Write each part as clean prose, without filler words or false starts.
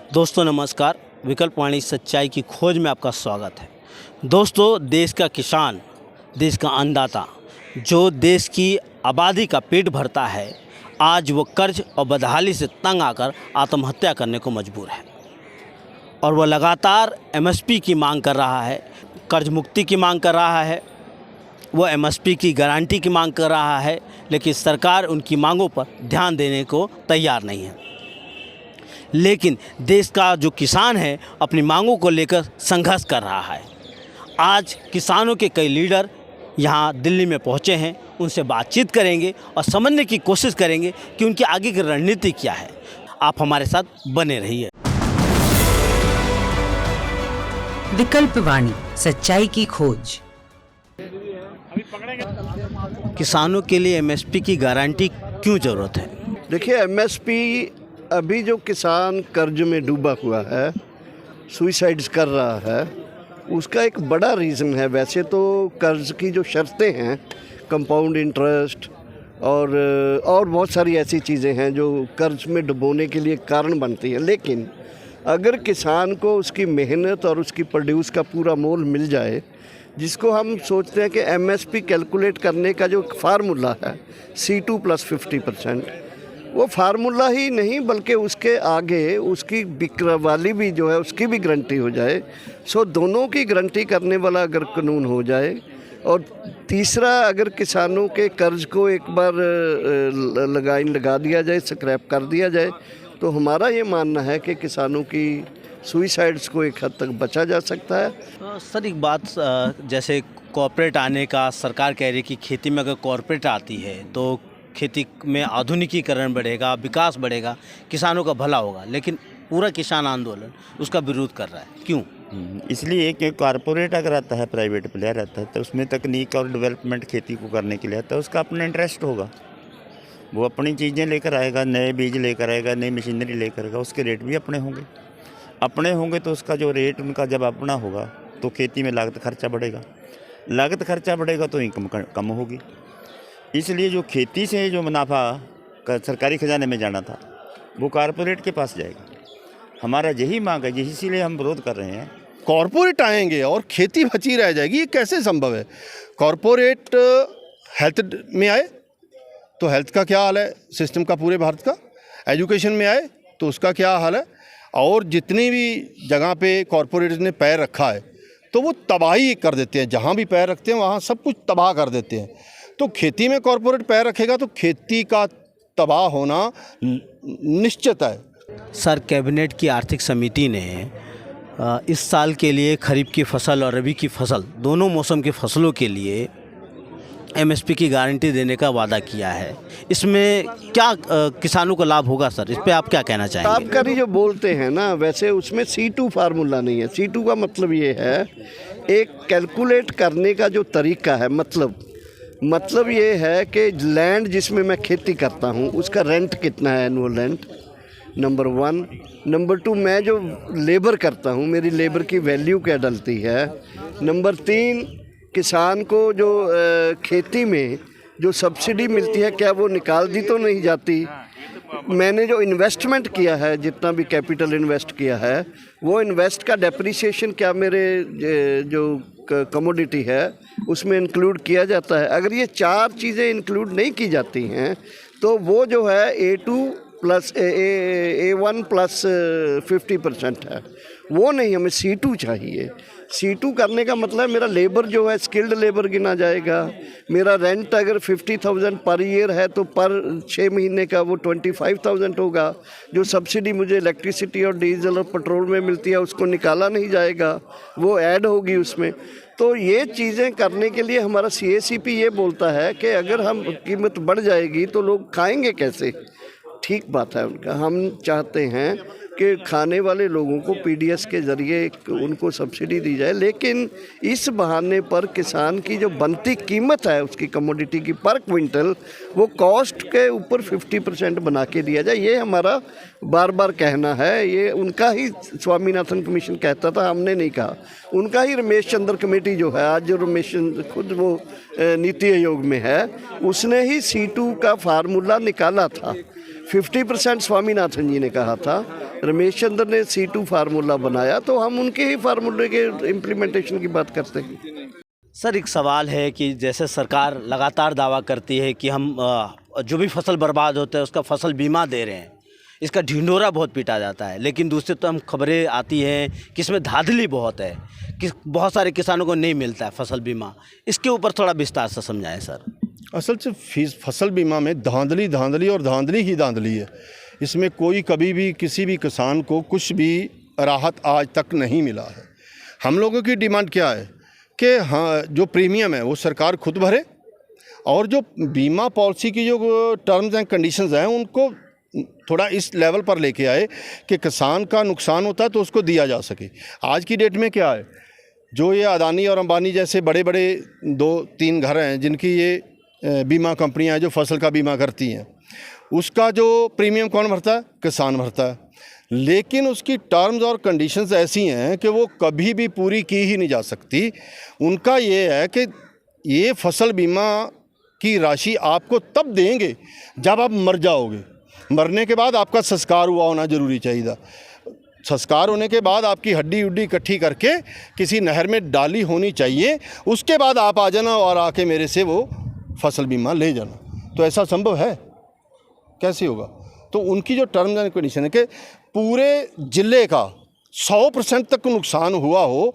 दोस्तों नमस्कार। विकल्प वाणी सच्चाई की खोज में आपका स्वागत है। दोस्तों, देश का किसान, देश का अन्नदाता, जो देश की आबादी का पेट भरता है, आज वो कर्ज और बदहाली से तंग आकर आत्महत्या करने को मजबूर है और वह लगातार एमएसपी की मांग कर रहा है, कर्ज मुक्ति की मांग कर रहा है, वो एमएसपी की गारंटी की मांग कर रहा है, लेकिन सरकार उनकी मांगों पर ध्यान देने को तैयार नहीं है। लेकिन देश का जो किसान है अपनी मांगों को लेकर संघर्ष कर रहा है। आज किसानों के कई लीडर यहाँ दिल्ली में पहुँचे हैं, उनसे बातचीत करेंगे और समझने की कोशिश करेंगे कि उनकी आगे की रणनीति क्या है। आप हमारे साथ बने रहिए। विकल्प वाणी सच्चाई की खोज। किसानों के लिए एमएसपी की गारंटी क्यों ज़रूरत है? देखिए, एमएसपी अभी जो किसान कर्ज में डूबा हुआ है, सुइसाइड्स कर रहा है, उसका एक बड़ा रीज़न है। वैसे तो कर्ज की जो शर्तें हैं, कंपाउंड इंटरेस्ट और बहुत सारी ऐसी चीज़ें हैं जो कर्ज में डुबोने के लिए कारण बनती हैं। लेकिन अगर किसान को उसकी मेहनत और उसकी प्रोड्यूस का पूरा मोल मिल जाए, जिसको हम सोचते हैं कि एमएसपी कैलकुलेट करने का जो फार्मूला है C2 + 50%, वो फार्मूला ही नहीं बल्कि उसके आगे उसकी बिकवाली भी जो है उसकी भी गारंटी हो जाए। सो दोनों की गारंटी करने वाला अगर कानून हो जाए, और तीसरा अगर किसानों के कर्ज को एक बार लगा दिया जाए, स्क्रैप कर दिया जाए, तो हमारा ये मानना है कि किसानों की सुइसाइड्स को एक हद तक बचा जा सकता है। सर, एक बात, जैसे कॉर्पोरेट आने का सरकार कह रही है कि खेती में अगर कॉर्पोरेट आती है तो खेती में आधुनिकीकरण बढ़ेगा, विकास बढ़ेगा, किसानों का भला होगा, लेकिन पूरा किसान आंदोलन उसका विरोध कर रहा है। क्यों? इसलिए कि कॉर्पोरेट अगर आता है, प्राइवेट प्लेयर आता है, तो उसमें तकनीक और डेवलपमेंट खेती को करने के लिए आता है, उसका अपना इंटरेस्ट होगा। वो अपनी चीज़ें लेकर आएगा, नए बीज लेकर आएगा, नई मशीनरी लेकर आएगा, उसके रेट भी अपने होंगे तो उसका जो रेट उनका जब अपना होगा तो खेती में लागत खर्चा बढ़ेगा तो इनकम कम होगी। इसलिए जो खेती से जो मुनाफा सरकारी खजाने में जाना था वो कॉरपोरेट के पास जाएगा। हमारा यही मांग है, इसीलिए हम विरोध कर रहे हैं। कॉरपोरेट आएंगे और खेती बची रह जाएगी, ये कैसे संभव है? कॉरपोरेट हेल्थ में आए तो हेल्थ का क्या हाल है सिस्टम का पूरे भारत का, एजुकेशन में आए तो उसका क्या हाल है, और जितनी भी जगह पे कॉरपोरेट ने पैर रखा है तो वो तबाही कर देते हैं। जहाँ भी पैर रखते हैं वहाँ सब कुछ तबाह कर देते हैं। तो खेती में कॉरपोरेट पैर रखेगा तो खेती का तबाह होना निश्चित है। सर, कैबिनेट की आर्थिक समिति ने इस साल के लिए खरीफ की फसल और रबी की फसल, दोनों मौसम की फसलों के लिए एमएसपी की गारंटी देने का वादा किया है। इसमें क्या किसानों को लाभ होगा सर? इस पे आप क्या कहना चाहेंगे? लाभकारी जो बोलते हैं ना, वैसे उसमें C2 फार्मूला नहीं है। C2 का मतलब ये है, एक कैलकुलेट करने का जो तरीका है, मतलब ये है कि लैंड जिसमें मैं खेती करता हूँ उसका रेंट कितना है, एनुअल रेंट, नंबर 1। नंबर 2, मैं जो लेबर करता हूँ मेरी लेबर की वैल्यू क्या डलती है। नंबर 3, किसान को जो खेती में जो सब्सिडी मिलती है क्या वो निकाल दी तो नहीं जाती। मैंने जो इन्वेस्टमेंट किया है, जितना भी कैपिटल इन्वेस्ट किया है, वो इन्वेस्ट का डेप्रिसिएशन क्या मेरे जो कमोडिटी है उसमें इंक्लूड किया जाता है। अगर ये 4 चीज़ें इंक्लूड नहीं की जाती हैं तो वो जो है A1 + 50% है, वो नहीं, हमें C2 चाहिए। C2 करने का मतलब मेरा लेबर जो है स्किल्ड लेबर गिना जाएगा। मेरा रेंट अगर 50,000 पर ईयर है तो पर 6 महीने का वो 25,000 होगा। जो सब्सिडी मुझे इलेक्ट्रिसिटी और डीजल और पेट्रोल में मिलती है उसको निकाला नहीं जाएगा, वो ऐड होगी उसमें। तो ये चीज़ें करने के लिए हमारा CACP ये बोलता है कि अगर हम कीमत बढ़ जाएगी तो लोग खाएंगे कैसे। ठीक बात है उनका। हम चाहते हैं कि खाने वाले लोगों को PDS के ज़रिए उनको सब्सिडी दी जाए, लेकिन इस बहाने पर किसान की जो बनती कीमत है उसकी कमोडिटी की पर क्विंटल, वो कॉस्ट के ऊपर 50% बना के दिया जाए। ये हमारा बार बार कहना है। ये उनका ही स्वामीनाथन कमीशन कहता था, हमने नहीं कहा। उनका ही रमेश चंद्र कमेटी जो है, आज जो रमेश खुद वो नीति आयोग में है, उसने ही C2 का फार्मूला निकाला था। 50% स्वामीनाथन जी ने कहा था, रमेश चंद्र ने C2 फार्मूला बनाया, तो हम उनके ही फार्मूले के इम्प्लीमेंटेशन की बात करते हैं। सर एक सवाल है कि जैसे सरकार लगातार दावा करती है कि हम जो भी फसल बर्बाद होता है उसका फसल बीमा दे रहे हैं, इसका ढिंढोरा बहुत पीटा जाता है, लेकिन दूसरी तो हम खबरें आती हैं कि इसमें धांधली बहुत है, कि बहुत सारे किसानों को नहीं मिलता है फसल बीमा। इसके ऊपर थोड़ा विस्तार से समझाएं सर। असल से फसल बीमा में धांधली और धांधली ही धांधली है। इसमें कोई कभी भी किसी भी किसान को कुछ भी राहत आज तक नहीं मिला है। हम लोगों की डिमांड क्या है कि हाँ, जो प्रीमियम है वो सरकार खुद भरे, और जो बीमा पॉलिसी की जो टर्म्स एंड कंडीशंस हैं उनको थोड़ा इस लेवल पर लेके आए कि किसान का नुकसान होता है तो उसको दिया जा सके। आज की डेट में क्या है, जो ये अदानी और अंबानी जैसे बड़े बड़े 2-3 घर हैं जिनकी ये बीमा कंपनियां हैं जो फसल का बीमा करती हैं, उसका जो प्रीमियम कौन भरता है? किसान भरता है। लेकिन उसकी टर्म्स और कंडीशंस ऐसी हैं कि वो कभी भी पूरी की ही नहीं जा सकती। उनका ये है कि ये फसल बीमा की राशि आपको तब देंगे जब आप मर जाओगे। मरने के बाद आपका संस्कार हुआ होना ज़रूरी चाहिए। संस्कार होने के बाद आपकी हड्डी उड्डी इकट्ठी करके किसी नहर में डाली होनी चाहिए, उसके बाद आप आ जाना और आके मेरे से वो फसल बीमा ले जाना। तो ऐसा संभव है? कैसे होगा? तो उनकी जो टर्म्स एंड कंडीशन है कि पूरे ज़िले का 100% तक नुकसान हुआ हो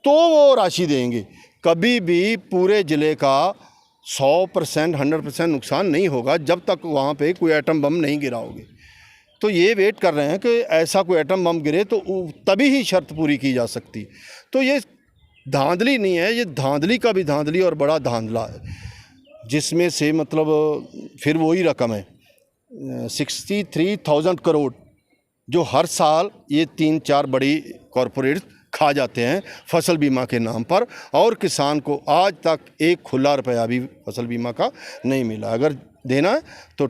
तो वो राशि देंगे। कभी भी पूरे ज़िले का 100% 100% नुकसान नहीं होगा जब तक वहाँ पे कोई एटम बम नहीं गिराओगे। तो ये वेट कर रहे हैं कि ऐसा कोई एटम बम गिरे तो तभी ही शर्त पूरी की जा सकती। तो ये धांधली नहीं है, ये धांधली का भी धांधली और बड़ा धांधला है, जिसमें से मतलब फिर वही रकम है 63,000 करोड़ जो हर साल ये 3-4 बड़ी कॉरपोरेट खा जाते हैं फसल बीमा के नाम पर, और किसान को आज तक एक खुला रुपया भी फसल बीमा का नहीं मिला। अगर देना है तो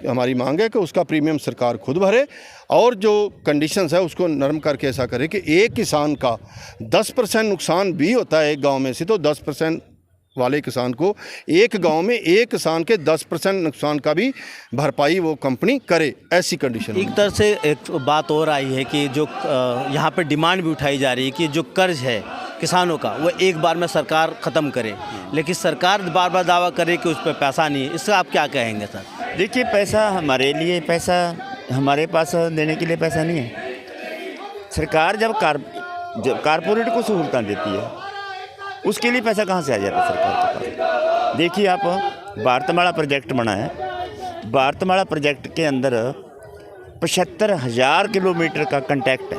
हमारी मांग है कि उसका प्रीमियम सरकार खुद भरे, और जो कंडीशंस है उसको नरम करके ऐसा करे कि एक किसान का 10% नुकसान भी होता है एक गांव में से, तो 10% वाले किसान को एक गांव में एक किसान के 10% नुकसान का भी भरपाई वो कंपनी करे। ऐसी कंडीशन एक तरह से एक बात और आई है कि जो यहाँ पे डिमांड भी उठाई जा रही है कि जो कर्ज है किसानों का वो एक बार में सरकार ख़त्म करे, लेकिन सरकार बार बार दावा करे कि उस पर पैसा नहीं है। इससे आप क्या कहेंगे सर? देखिए, पैसा हमारे लिए, पैसा हमारे पास देने के लिए पैसा नहीं है। सरकार जब कारपोरेट को सहूलतें देती है उसके लिए पैसा कहाँ से आ जाता है सरकार के पास? देखिए, आप भारतमाला प्रोजेक्ट बना है, भारतमाला प्रोजेक्ट के अंदर 75,000 किलोमीटर का कंट्रैक्ट है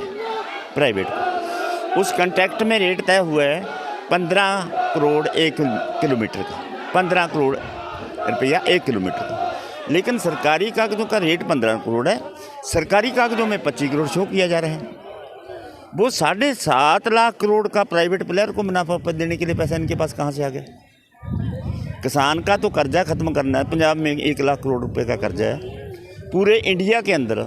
प्राइवेट का। उस कंट्रैक्ट में रेट तय हुआ है 15 करोड़ 1 किलोमीटर का, 15 करोड़ रुपया 1 किलोमीटर का। लेकिन सरकारी कागज़ों का रेट 15 करोड़ है, सरकारी कागज़ों में 25 करोड़ शो किया जा रहा है। वो 7.5 लाख करोड़ का प्राइवेट प्लेयर को मुनाफा देने के लिए पैसा इनके पास कहाँ से आ गया? किसान का तो कर्जा ख़त्म करना है। पंजाब में 1 लाख करोड़ रुपए का कर्जा है, पूरे इंडिया के अंदर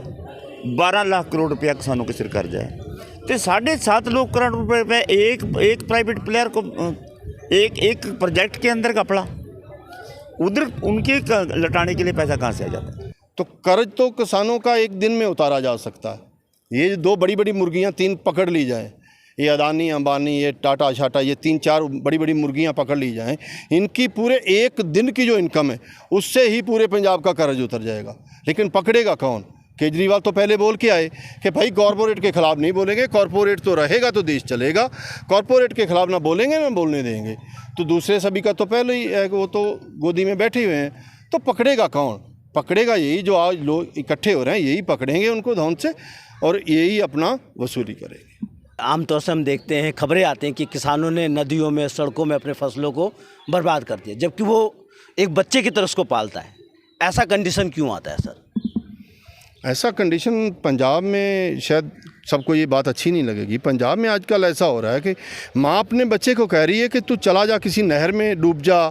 12 लाख करोड़ रुपया किसानों के सिर कर्जा है। तो 7.5 लाख करोड़ रुपये एक प्राइवेट प्लेयर को एक प्रोजेक्ट के अंदर कपड़ा, उधर उनके लटाने के लिए पैसा कहाँ से आ जाता है? तो कर्ज तो किसानों का एक दिन में उतारा जा सकता है। ये 2 बड़ी बड़ी मुर्गियां 3 पकड़ ली जाएं, ये अदानी अंबानी, ये टाटा शाटा, ये 3-4 बड़ी बड़ी मुर्गियां पकड़ ली जाएं, इनकी पूरे एक दिन की जो इनकम है उससे ही पूरे पंजाब का कर्ज उतर जाएगा। लेकिन पकड़ेगा कौन? केजरीवाल तो पहले बोल के आए कि भाई कॉरपोरेट के खिलाफ नहीं बोलेंगे, कॉरपोरेट तो रहेगा तो देश चलेगा, कॉरपोरेट के खिलाफ ना बोलेंगे ना बोलने देंगे। तो दूसरे सभी का तो पहले ही है कि वो तो गोदी में बैठे हुए हैं। तो पकड़ेगा कौन? पकड़ेगा यही जो आज लोग इकट्ठे हो रहे हैं, यही पकड़ेंगे उनको धौन से और यही अपना वसूली करेंगे। आमतौर से हम देखते हैं, खबरें आती हैं कि किसानों ने नदियों में, सड़कों में अपने फसलों को बर्बाद कर दिया, जबकि वो एक बच्चे की तरह उसको पालता है। ऐसा कंडीशन क्यों आता है सर? ऐसा कंडीशन पंजाब में शायद सबको ये बात अच्छी नहीं लगेगी। पंजाब में आजकल ऐसा हो रहा है कि माँ अपने बच्चे को कह रही है कि तू चला जा, किसी नहर में डूब जा,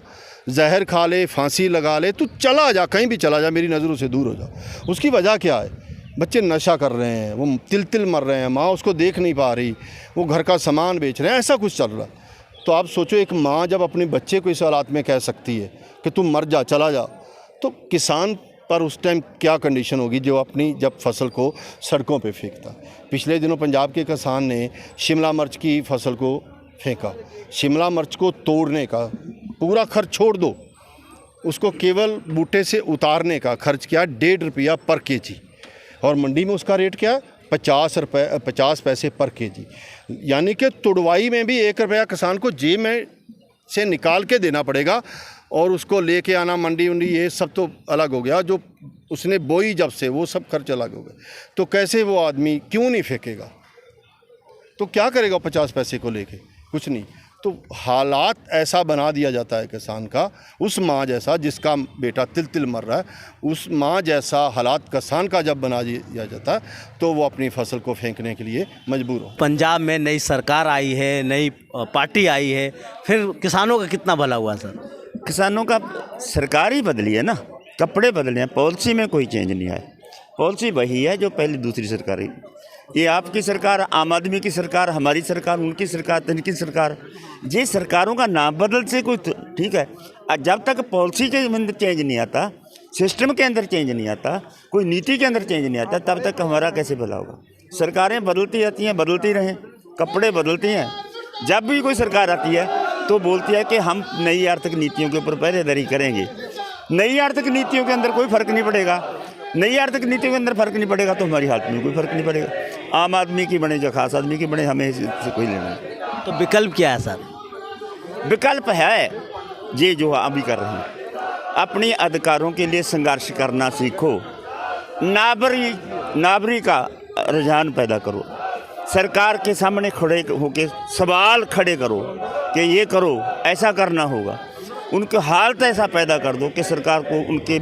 जहर खा ले, फांसी लगा ले, तू चला जा, कहीं भी चला जा, मेरी नज़रों से दूर हो जा। उसकी वजह क्या है? बच्चे नशा कर रहे हैं, वो तिल मर रहे हैं, माँ उसको देख नहीं पा रही, वो घर का सामान बेच रहे हैं, ऐसा कुछ चल रहा है। तो आप सोचो, एक माँ जब अपने बच्चे को इस हालात में कह सकती है कि तुम मर जा, चला जा, तो किसान पर उस टाइम क्या कंडीशन होगी जो अपनी जब फसल को सड़कों पे फेंकता। पिछले दिनों पंजाब के किसान ने शिमला मिर्च की फसल को फेंका। शिमला मिर्च को तोड़ने का पूरा खर्च छोड़ दो, उसको केवल बूटे से उतारने का खर्च किया 1.5 रुपया पर केजी, और मंडी में उसका रेट क्या, 50 पैसे पर केजी। यानी कि तुड़वाई में भी 1 रुपया किसान को जेब में से निकाल के देना पड़ेगा, और उसको लेके आना मंडी उंडी ये सब तो अलग हो गया। जो उसने बोई जब से वो सब खर्च अलग हो गए। तो कैसे वो आदमी क्यों नहीं फेंकेगा? तो क्या करेगा 50 पैसे को लेके? कुछ नहीं। तो हालात ऐसा बना दिया जाता है किसान का, उस माँ जैसा जिसका बेटा तिल तिल मर रहा है, उस माँ जैसा हालात किसान का जब बना दिया जाता है तो वो अपनी फसल को फेंकने के लिए मजबूर हो। पंजाब में नई सरकार आई है, नई पार्टी आई है, फिर किसानों का कितना भला हुआ सर? किसानों का सरकार ही बदली है ना, कपड़े बदले हैं, पॉलिसी में कोई चेंज नहीं आया। पॉलिसी वही है जो पहले दूसरी सरकार ही। ये आपकी सरकार, आम आदमी की सरकार, हमारी सरकार, उनकी सरकार, इनकी सरकार, ये सरकारों का नाम बदल से कोई ठीक है। जब तक पॉलिसी के अंदर चेंज नहीं आता, सिस्टम के अंदर चेंज नहीं आता, कोई नीति के अंदर चेंज नहीं आता, तब तक हमारा कैसे भला होगा? सरकारें बदलती रहती हैं, बदलती रहें, कपड़े बदलती हैं। जब भी कोई सरकार आती है तो बोलती है कि हम नई आर्थिक नीतियों के ऊपर पहरेदारी करेंगे। नई आर्थिक नीतियों के अंदर कोई फ़र्क नहीं पड़ेगा। नई आर्थिक नीतियों के अंदर फ़र्क नहीं पड़ेगा तो हमारी हालत में कोई फ़र्क नहीं पड़ेगा। आम आदमी की बने, जो खास आदमी की बने, हमें इससे कोई लेना नहीं। तो विकल्प क्या है सर? विकल्प है ये जो अभी कर रहे हैं, अपने अधिकारों के लिए संघर्ष करना सीखो, नाबरी का रुझान पैदा करो, सरकार के सामने खड़े होकर सवाल खड़े करो कि ये करो, ऐसा करना होगा। उनके हालत ऐसा पैदा कर दो कि सरकार को उनके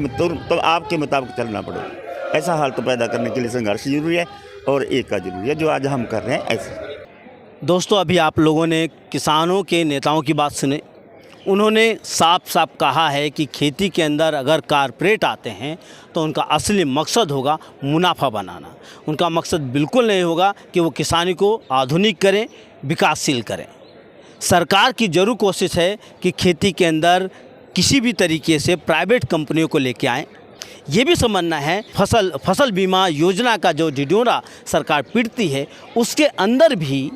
तो आपके मुताबिक चलना पड़े। ऐसा हालत पैदा करने के लिए संघर्ष जरूरी है और एक का जरूरी है, जो आज हम कर रहे हैं ऐसे। दोस्तों, अभी आप लोगों ने किसानों के नेताओं की बात सुने। उन्होंने साफ साफ कहा है कि खेती के अंदर अगर कारपोरेट आते हैं तो उनका असली मकसद होगा मुनाफा बनाना। उनका मकसद बिल्कुल नहीं होगा कि वो किसानी को आधुनिक करें, विकासशील करें। सरकार की ज़रूर कोशिश है कि खेती के अंदर किसी भी तरीके से प्राइवेट कंपनियों को लेके आएँ। ये भी समझना है फसल बीमा योजना का जो ढिढोरा सरकार पीटती है, उसके अंदर भी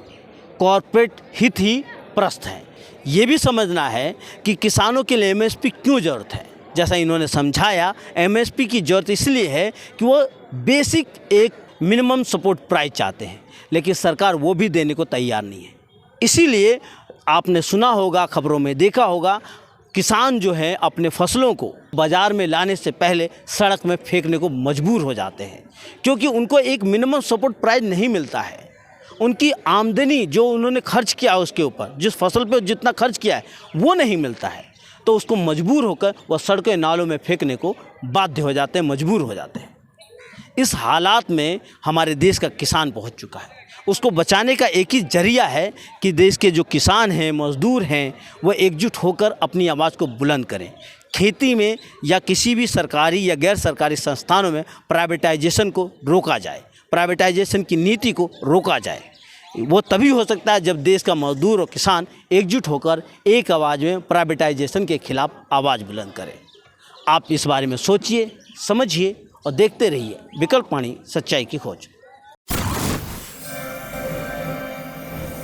कॉरपोरेट हित ही प्रस्त है। ये भी समझना है कि किसानों के लिए एमएसपी क्यों ज़रूरत है। जैसा इन्होंने समझाया, एमएसपी की ज़रूरत इसलिए है कि वो बेसिक एक मिनिमम सपोर्ट प्राइस चाहते हैं, लेकिन सरकार वो भी देने को तैयार नहीं है। इसीलिए आपने सुना होगा, खबरों में देखा होगा, किसान जो है अपने फसलों को बाज़ार में लाने से पहले सड़क में फेंकने को मजबूर हो जाते हैं, क्योंकि उनको एक मिनिमम सपोर्ट प्राइस नहीं मिलता है। उनकी आमदनी जो उन्होंने खर्च किया है उसके ऊपर, जिस फसल पे जितना खर्च किया है वो नहीं मिलता है, तो उसको मजबूर होकर वह सड़कों नालों में फेंकने को बाध्य हो जाते हैं, मजबूर हो जाते हैं। इस हालात में हमारे देश का किसान पहुंच चुका है। उसको बचाने का एक ही जरिया है कि देश के जो किसान हैं, मजदूर हैं, वह एकजुट होकर अपनी आवाज़ को बुलंद करें। खेती में या किसी भी सरकारी या गैर सरकारी संस्थानों में प्राइवेटाइजेशन को रोका जाए, प्राइवेटाइजेशन की नीति को रोका जाए। वो तभी हो सकता है जब देश का मजदूर और किसान एकजुट होकर एक आवाज़ में प्राइवेटाइजेशन के खिलाफ आवाज़ बुलंद करें। आप इस बारे में सोचिए, समझिए और देखते रहिए विकल्प वाणी, सच्चाई की खोज।